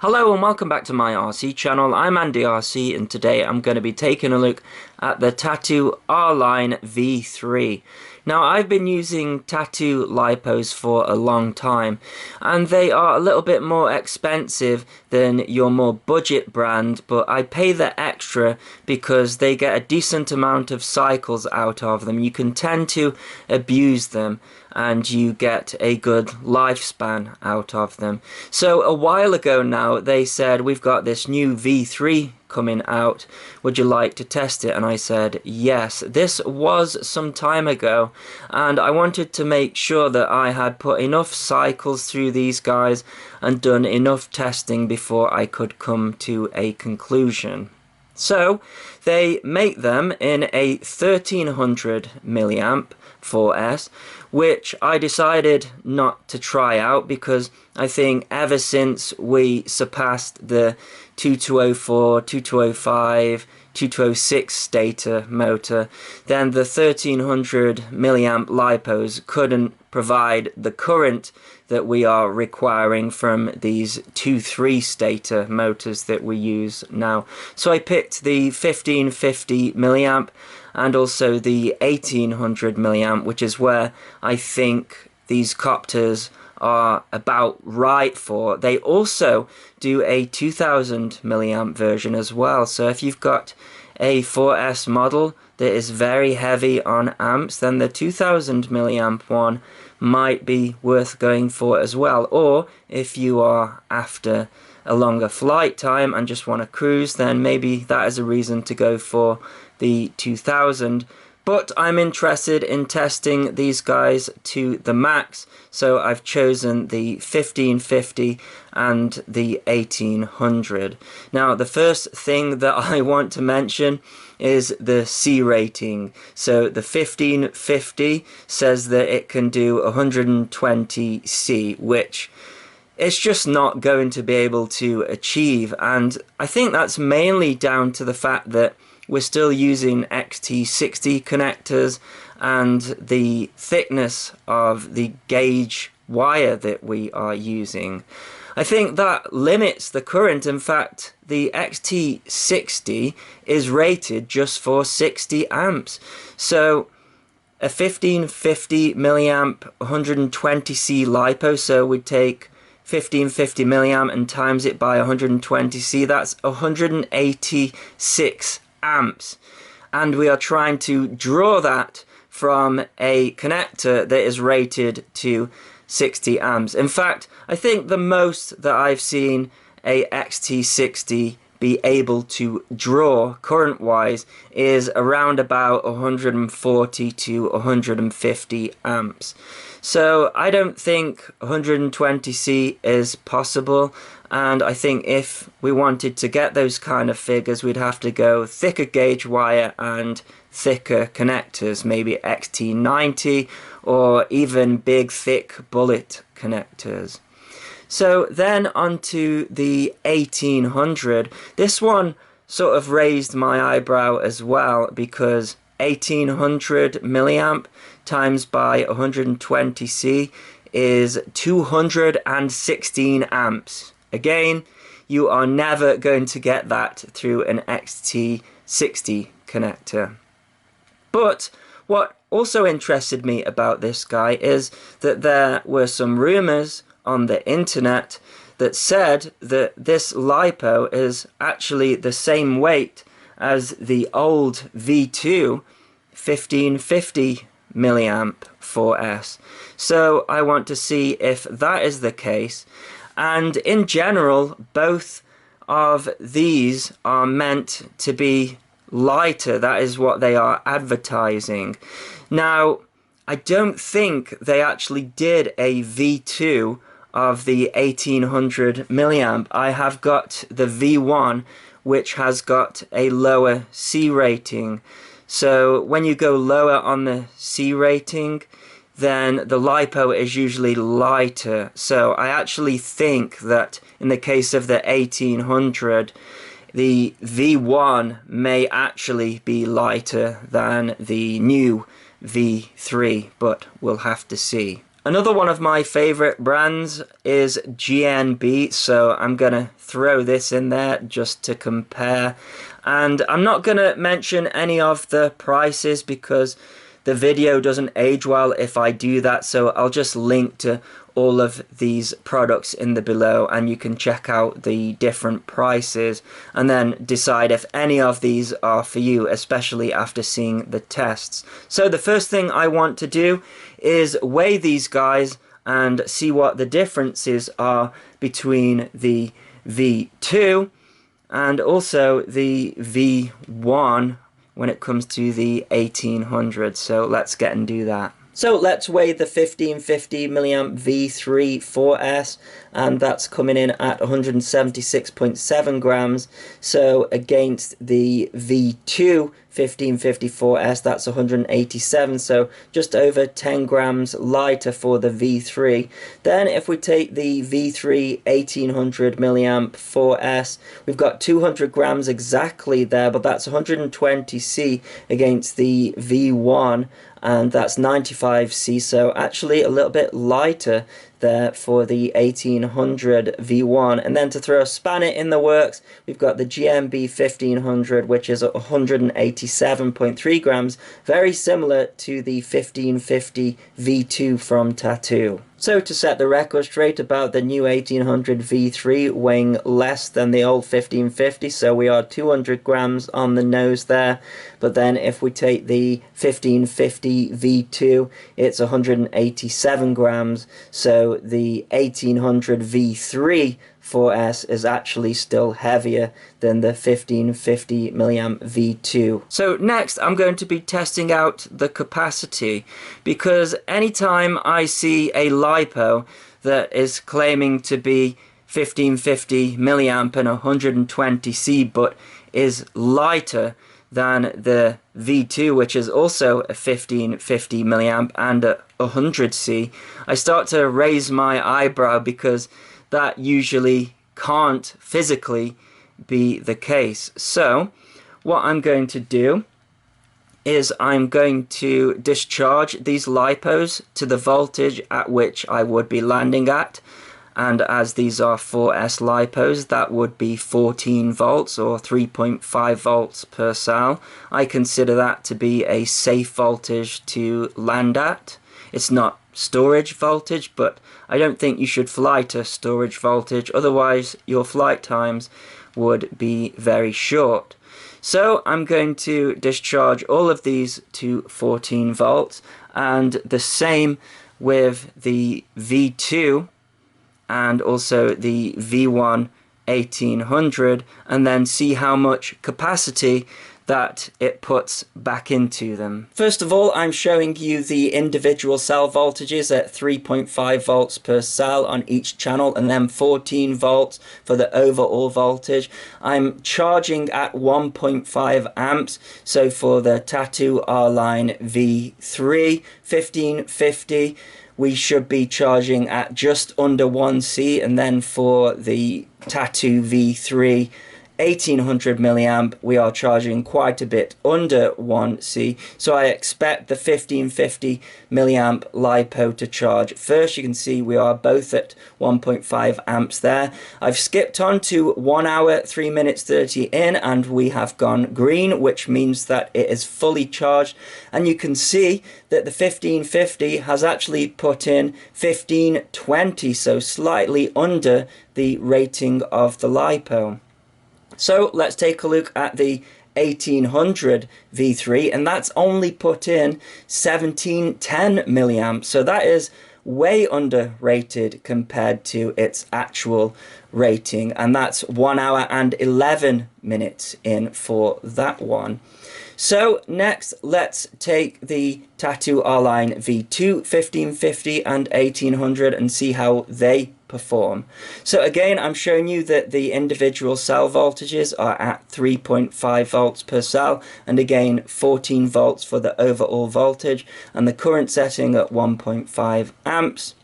Hello and welcome back to my RC channel. I'm AndyRC and today I'm going to be taking a look at the TATTU R-Line V3. Now I've been using TATTU lipos for a long time and they are a little bit more expensive than your more budget brand, but I pay the extra because they get a decent amount of cycles out of them. You can tend to abuse them and you get a good lifespan out of them. So a while ago now they said, we've got this new V3 coming out, would you like to test it? And I said yes. This was some time ago and I wanted to make sure that I had put enough cycles through these guys and done enough testing before I could come to a conclusion. So they make them in a 1300 milliamp 4S, which I decided not to try out because I think ever since we surpassed the 2204, 2205, 2206 stator motor, then the 1300 milliamp lipos couldn't provide the current that we are requiring from these 2.3 stator motors that we use now. So I picked the 1550 milliamp and also the 1800 milliamp, which is where I think these copters are about right for. They also do a 2000 milliamp version as well, so if you've got a 4S model that is very heavy on amps, then the 2000 milliamp one might be worth going for as well. Or if you are after a longer flight time and just want to cruise, then maybe that is a reason to go for the 2000. But I'm interested in testing these guys to the max, so I've chosen the 1550 and the 1800. Now the first thing that I want to mention is the C rating. So the 1550 says that it can do 120 C, which it's just not going to be able to achieve, and I think that's mainly down to the fact that we're still using XT60 connectors and the thickness of the gauge wire that we are using. I think that limits the current. In fact, the XT60 is rated just for 60 amps. So a 1550 milliamp 120C lipo, so we'd take 1550 milliamp and times it by 120C, that's 186 amps, and we are trying to draw that from a connector that is rated to 60 amps. In fact, I think the most that I've seen a XT60 be able to draw current wise is around about 140 to 150 amps. So I don't think 120C is possible, and I think if we wanted to get those kind of figures we'd have to go thicker gauge wire and thicker connectors, maybe XT90 or even big thick bullet connectors. So then onto the 1800. This one sort of raised my eyebrow as well, because 1800 milliamp times by 120C is 216 amps. Again, you are never going to get that through an XT60 connector. But what also interested me about this guy is that there were some rumors on the internet that said that this lipo is actually the same weight as the old V2 1550 milliamp 4S. So I want to see if that is the case, and in general both of these are meant to be lighter. That is what they are advertising. Now I don't think they actually did a V2 of the 1800 milliamp. I have got the V1, which has got a lower C rating. So when you go lower on the C rating, then the lipo is usually lighter. So I actually think that in the case of the 1800, the V1 may actually be lighter than the new V3, but we'll have to see. Another one of my favorite brands is GNB, so I'm gonna throw this in there just to compare. And I'm not gonna mention any of the prices because the video doesn't age well if I do that, so I'll just link to all of these products in the below and you can check out the different prices and then decide if any of these are for you, especially after seeing the tests. So the first thing I want to do is weigh these guys and see what the differences are between the V2 and also the V1 when it comes to the 1800. So let's get and do that. So let's weigh the 1550 milliamp V3 4S, and that's coming in at 176.7 grams. So against the V2 1550 4S, that's 187, so just over 10 grams lighter for the V3. Then if we take the V3 1800 milliamp 4S, we've got 200 grams exactly there, but that's 120C against the V1, and that's 95C, so actually a little bit lighter there for the 1800 V1. And then to throw a spanner in the works, we've got the GNB 1500, which is 187.3 grams, very similar to the 1550 V2 from TATTU. So to set the record straight about the new 1800 V3 weighing less than the old 1550, so we are 200 grams on the nose there. But then if we take the 1550 V2, it's 187 grams, so the 1800 V3 4S is actually still heavier than the 1550 milliamp V2. So next I'm going to be testing out the capacity, because anytime I see a LiPo that is claiming to be 1550 milliamp and 120C but is lighter than the V2, which is also a 1550 milliamp and a 100C, I start to raise my eyebrow, because that usually can't physically be the case. So what I'm going to do is I'm going to discharge these LiPos to the voltage at which I would be landing at, and as these are 4S LiPos, that would be 14 volts or 3.5 volts per cell. I consider that to be a safe voltage to land at. It's not storage voltage, but I don't think you should fly to storage voltage, otherwise your flight times would be very short. So I'm going to discharge all of these to 14 volts, and the same with the V2 and also the V1 1800, and then see how much capacity that it puts back into them. First of all, I'm showing you the individual cell voltages at 3.5 volts per cell on each channel, and then 14 volts for the overall voltage. I'm charging at 1.5 amps, so for the TATTU R-Line V3 1550, we should be charging at just under 1C, and then for the TATTU V3 1800 milliamp, we are charging quite a bit under 1C, so I expect the 1550 milliamp LiPo to charge first. You can see we are both at 1.5 amps there. I've skipped on to 1 hour 3 minutes 30 in, and we have gone green, which means that it is fully charged, and you can see that the 1550 has actually put in 1520, so slightly under the rating of the LiPo. So let's take a look at the 1800 V3, and that's only put in 1710 milliamps, so that is way underrated compared to its actual rating, and that's 1 hour and 11 minutes in for that one. So next, let's take the TATTU R-Line V2 1550 and 1800 and see how they perform. So again, I'm showing you that the individual cell voltages are at 3.5 volts per cell, and again 14 volts for the overall voltage, and the current setting at 1.5 amps.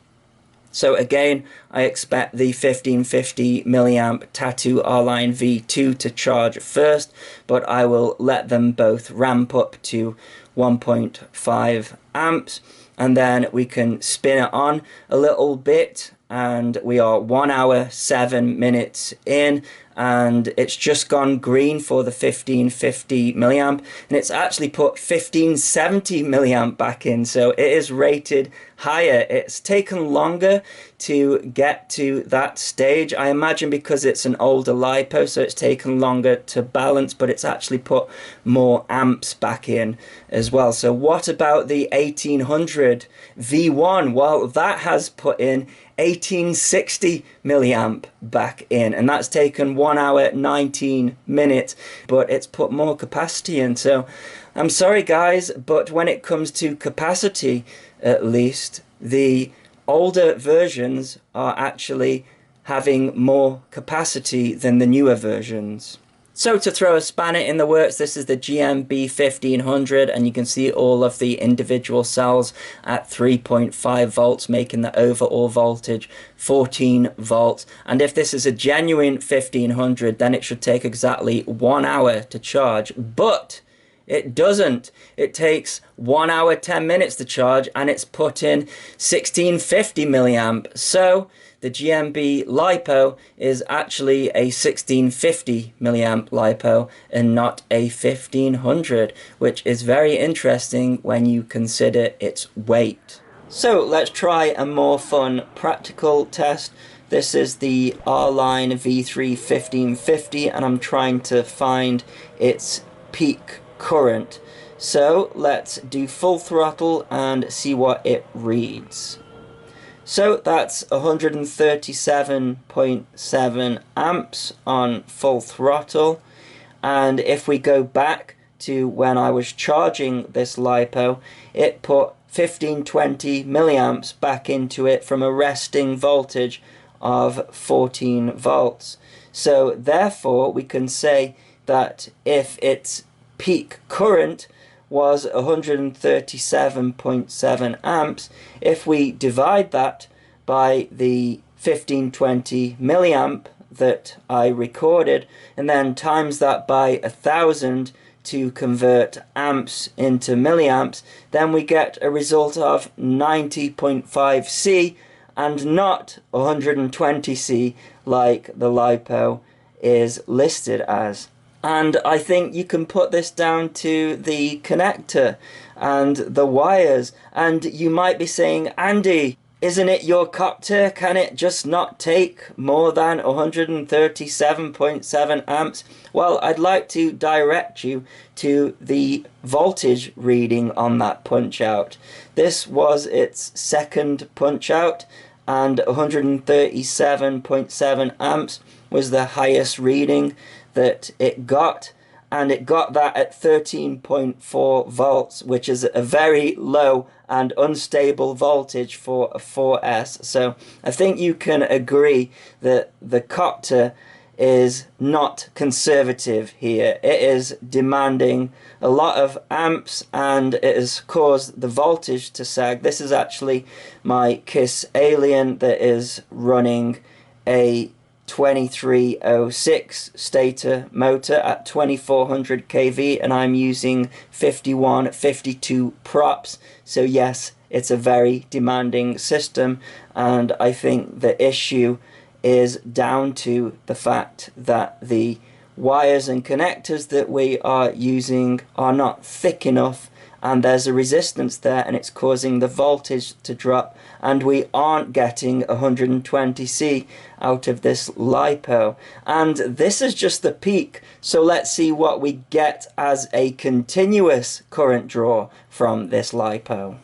So again, I expect the 1550 milliamp TATTU R-Line V2 to charge first, but I will let them both ramp up to 1.5 amps. and then we can spin it on a little bit, and we are 1 hour 7 minutes in, and it's just gone green for the 1550 milliamp, and it's actually put 1570 milliamp back in, so it is rated higher. It's taken longer to get to that stage, I imagine because it's an older LiPo, so it's taken longer to balance, but it's actually put more amps back in as well. So what about the 1800 V1? Well, that has put in 1860 milliamp back in, and that's taken 1 hour 19 minutes, but it's put more capacity in. So I'm sorry guys, but when it comes to capacity, at least the older versions are actually having more capacity than the newer versions. So to throw a spanner in the works, this is the GNB 1500, and you can see all of the individual cells at 3.5 volts, making the overall voltage 14 volts. And if this is a genuine 1500, then it should take exactly 1 hour to charge, but it doesn't. It takes 1 hour 10 minutes to charge, and it's put in 1650 milliamp. So the GNB LiPo is actually a 1650 milliamp LiPo and not a 1500, which is very interesting when you consider its weight. So let's try a more fun practical test. This is the R-Line V3 1550, and I'm trying to find its peak current. So let's do full throttle and see what it reads. So that's 137.7 amps on full throttle, and if we go back to when I was charging this LiPo, it put 1520 milliamps back into it from a resting voltage of 14 volts. So therefore we can say that if its peak current was 137.7 amps, if we divide that by the 1520 milliamp that I recorded and then times that by 1000 to convert amps into milliamps, then we get a result of 90.5 C and not 120 C like the LiPo is listed as. And I think you can put this down to the connector and the wires. And you might be saying, Andy, isn't it your copter? Can it just not take more than 137.7 amps? Well, I'd like to direct you to the voltage reading on that punch out. This was its second punch out, and 137.7 amps was the highest reading that it got, and it got that at 13.4 volts, which is a very low and unstable voltage for a 4S. So I think you can agree that the copter is not conservative here. It is demanding a lot of amps, and it has caused the voltage to sag. This is actually my KISS Alien that is running a 2306 stator motor at 2400 kV, and I'm using 5152 props. So yes, it's a very demanding system, and I think the issue is down to the fact that the wires and connectors that we are using are not thick enough, and there's a resistance there, and it's causing the voltage to drop, and we aren't getting 120C out of this LiPo. And this is just the peak, so let's see what we get as a continuous current draw from this LiPo.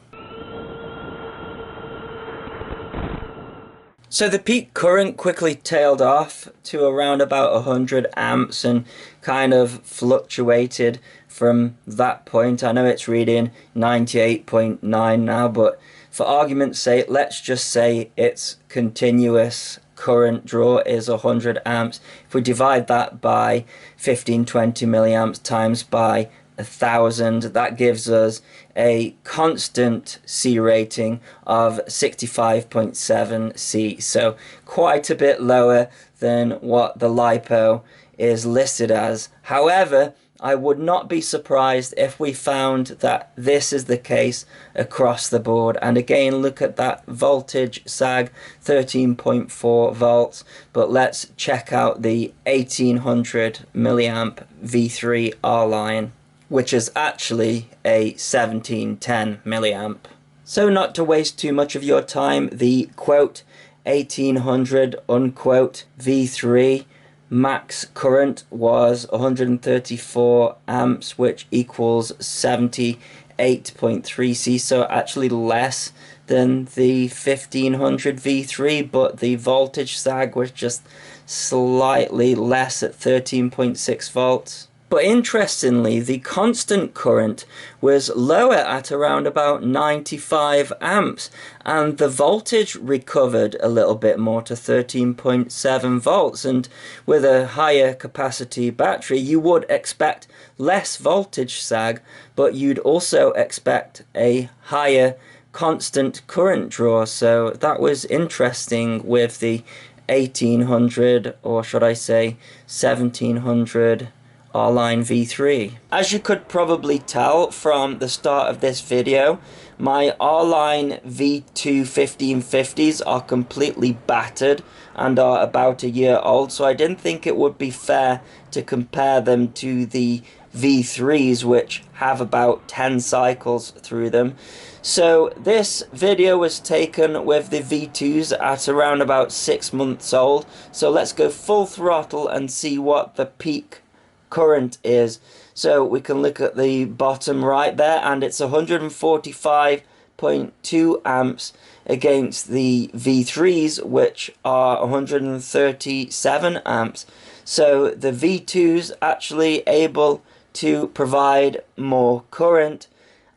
So the peak current quickly tailed off to around about 100 amps and kind of fluctuated from that point. I know it's reading 98.9 now, but for argument's sake, let's just say its continuous current draw is 100 amps. If we divide that by 1520 milliamps times by 1000, that gives us a constant C rating of 65.7 C, so quite a bit lower than what the LiPo is listed as. However, I would not be surprised if we found that this is the case across the board. And again, look at that voltage sag, 13.4 volts. But let's check out the 1800 milliamp V3 R line, which is actually a 1710 milliamp. So not to waste too much of your time, the quote 1800 unquote V3 max current was 134 amps, which equals 78.3 C, so actually less than the 1500 V3, but the voltage sag was just slightly less at 13.6 volts. But interestingly, the constant current was lower at around about 95 amps, and the voltage recovered a little bit more to 13.7 volts. And with a higher capacity battery, you would expect less voltage sag, but you'd also expect a higher constant current draw. So that was interesting with the 1800, or should I say 1700 R-Line V3. As you could probably tell from the start of this video, my R-Line V2 1550s are completely battered and are about a year old, so I didn't think it would be fair to compare them to the V3s, which have about 10 cycles through them. So this video was taken with the V2s at around about 6 months old. So let's go full throttle and see what the peak current is. So we can look at the bottom right there, and it's 145.2 amps against the V3s, which are 137 amps. So the V2's actually able to provide more current,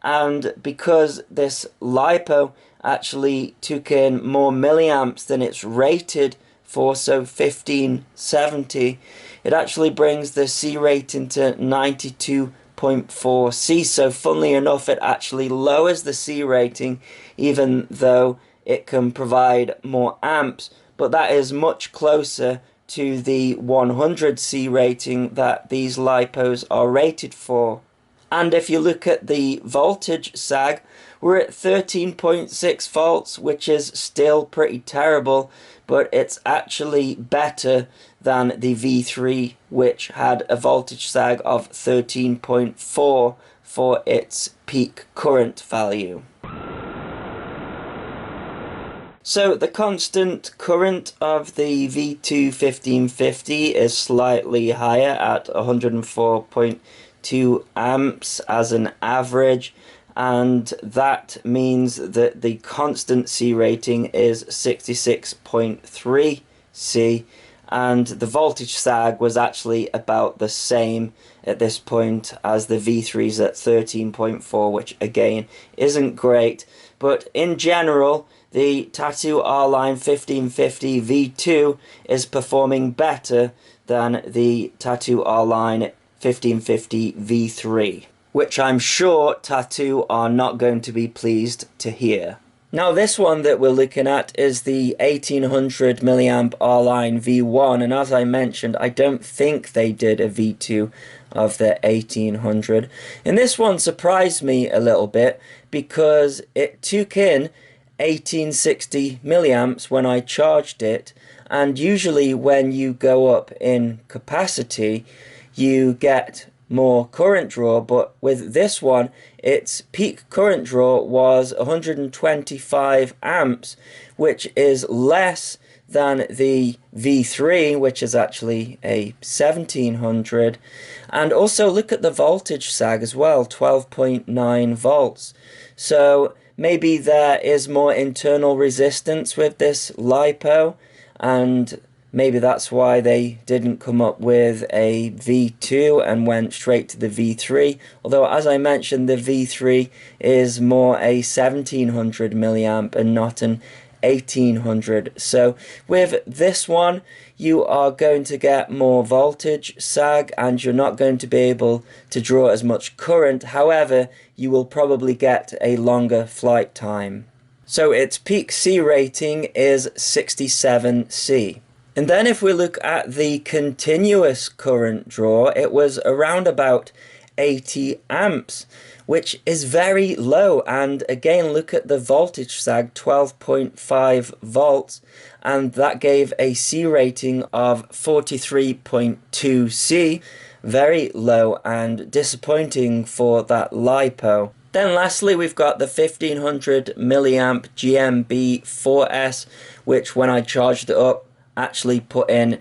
and because this LiPo actually took in more milliamps than it's rated for, so 1570, it actually brings the C rating to 92.4 C. So funnily enough, it actually lowers the C rating even though it can provide more amps, but that is much closer to the 100 C rating that these LiPos are rated for. And if you look at the voltage sag, we're at 13.6 volts, which is still pretty terrible, but it's actually better than the V3, which had a voltage sag of 13.4 for its peak current value. So the constant current of the V2 1550 is slightly higher at 104.2 amps as an average, and that means that the constant C rating is 66.3 C, and the voltage sag was actually about the same at this point as the V3's at 13.4, which again isn't great. But in general, the TATTU R-Line 1550 V2 is performing better than the TATTU R-Line 1550 V3, which I'm sure TATTU are not going to be pleased to hear. Now this one that we're looking at is the 1800 milliamp R-Line V1, and as I mentioned, I don't think they did a V2 of the 1800. And this one surprised me a little bit because it took in 1860 milliamps when I charged it, and usually when you go up in capacity you get more current draw, but with this one its peak current draw was 125 amps, which is less than the V3, which is actually a 1700. And also look at the voltage sag as well, 12.9 volts. So maybe there is more internal resistance with this LiPo, and maybe that's why they didn't come up with a V2 and went straight to the V3. Although, as I mentioned, the V3 is more a 1700 milliamp and not an 1800. So with this one, you are going to get more voltage sag and you're not going to be able to draw as much current. However, you will probably get a longer flight time. So its peak C rating is 67 C. And then if we look at the continuous current draw, it was around about 80 amps, which is very low. And again, look at the voltage sag, 12.5 volts, and that gave a C rating of 43.2 C. Very low and disappointing for that LiPo. Then lastly, we've got the 1500 milliamp GNB 4S, which when I charged it up, actually put in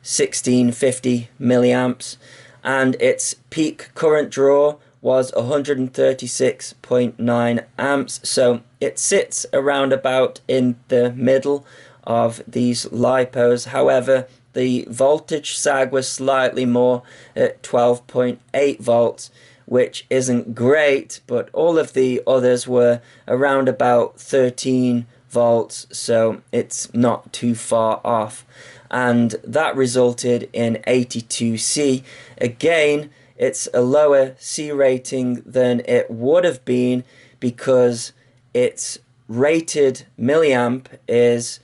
1650 milliamps, and its peak current draw was 136.9 amps. So it sits around about in the middle of these LiPos. However, the voltage sag was slightly more at 12.8 volts, which isn't great, but all of the others were around about 13 volts, so it's not too far off. And that resulted in 82C. Again, it's a lower C rating than it would have been because its rated milliamp is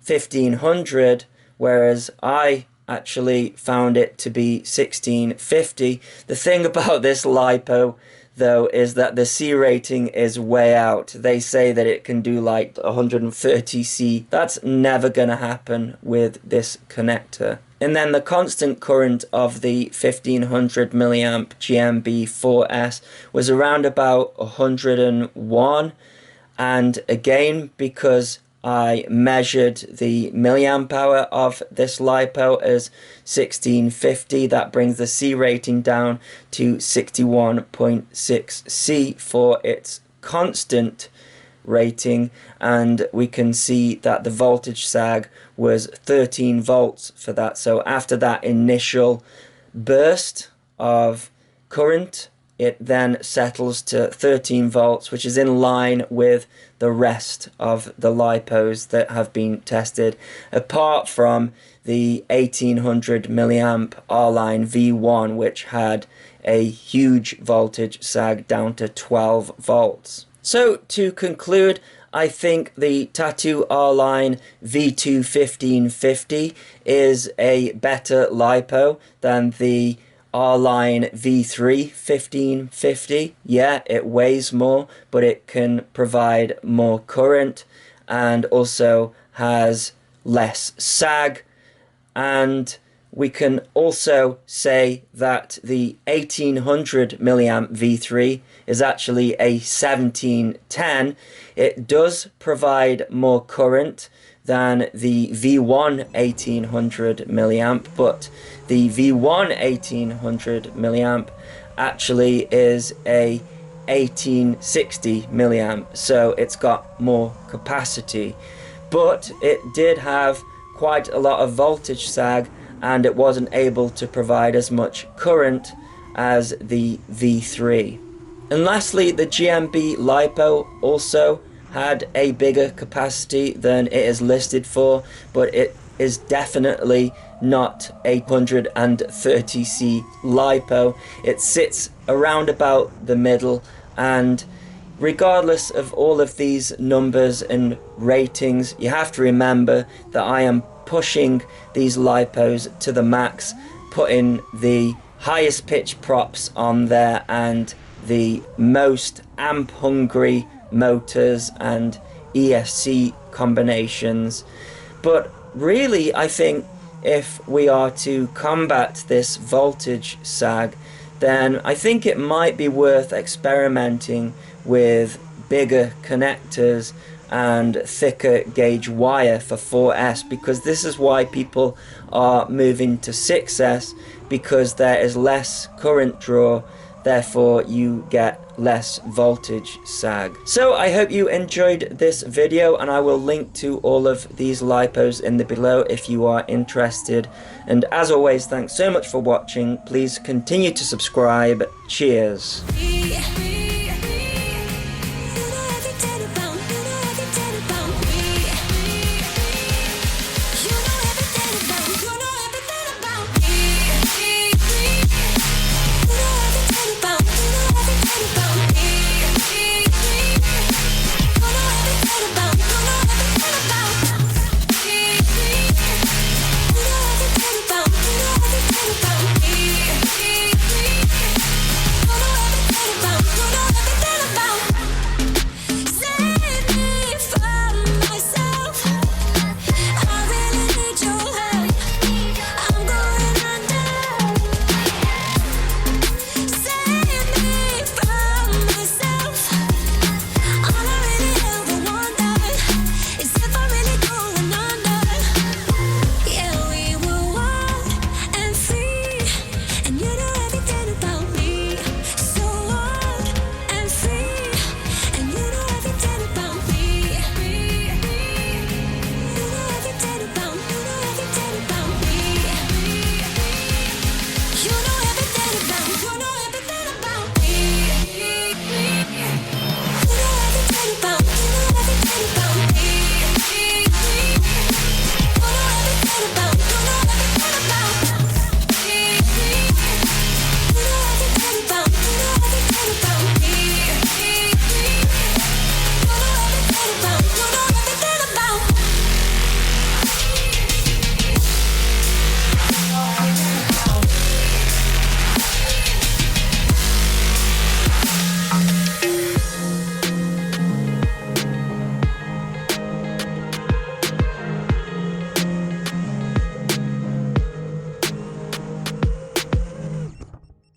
1500, whereas I actually found it to be 1650. The thing about this LiPo though is that the C rating is way out. They say that it can do like 130C. That's never gonna happen with this connector. And then the constant current of the 1500 milliamp GNB 4S was around about 101. And again, because I measured the milliamp hour of this LiPo as 1650. That brings the C rating down to 61.6 C for its constant rating, and we can see that the voltage sag was 13 volts for that. So after that initial burst of current, it then settles to 13 volts, which is in line with the rest of the LiPos that have been tested, apart from the 1800 milliamp R-Line V1, which had a huge voltage sag down to 12 volts. So to conclude, I think the TATTU R-Line V2 1550 is a better LiPo than the R-Line V3 1550. Yeah, it weighs more, but it can provide more current and also has less sag. And we can also say that the 1800 milliamp V3 is actually a 1710. It does provide more current than the V1 1800 milliamp, but the V1 1800 milliamp actually is a 1860 milliamp, so it's got more capacity. But it did have quite a lot of voltage sag, and it wasn't able to provide as much current as the V3. And lastly, the GNB LiPo also had a bigger capacity than it is listed for, but it is definitely not a 130C LiPo. It sits around about the middle, and regardless of all of these numbers and ratings, you have to remember that I am pushing these LiPos to the max, putting the highest pitch props on there and the most amp hungry motors and ESC combinations. But really, I think if we are to combat this voltage sag, then I think it might be worth experimenting with bigger connectors and thicker gauge wire for 4S, because this is why people are moving to 6S, because there is less current draw, therefore you get less voltage sag. So I hope you enjoyed this video, and I will link to all of these LiPos in the below if you are interested. And as always, thanks so much for watching. Please continue to subscribe. Cheers.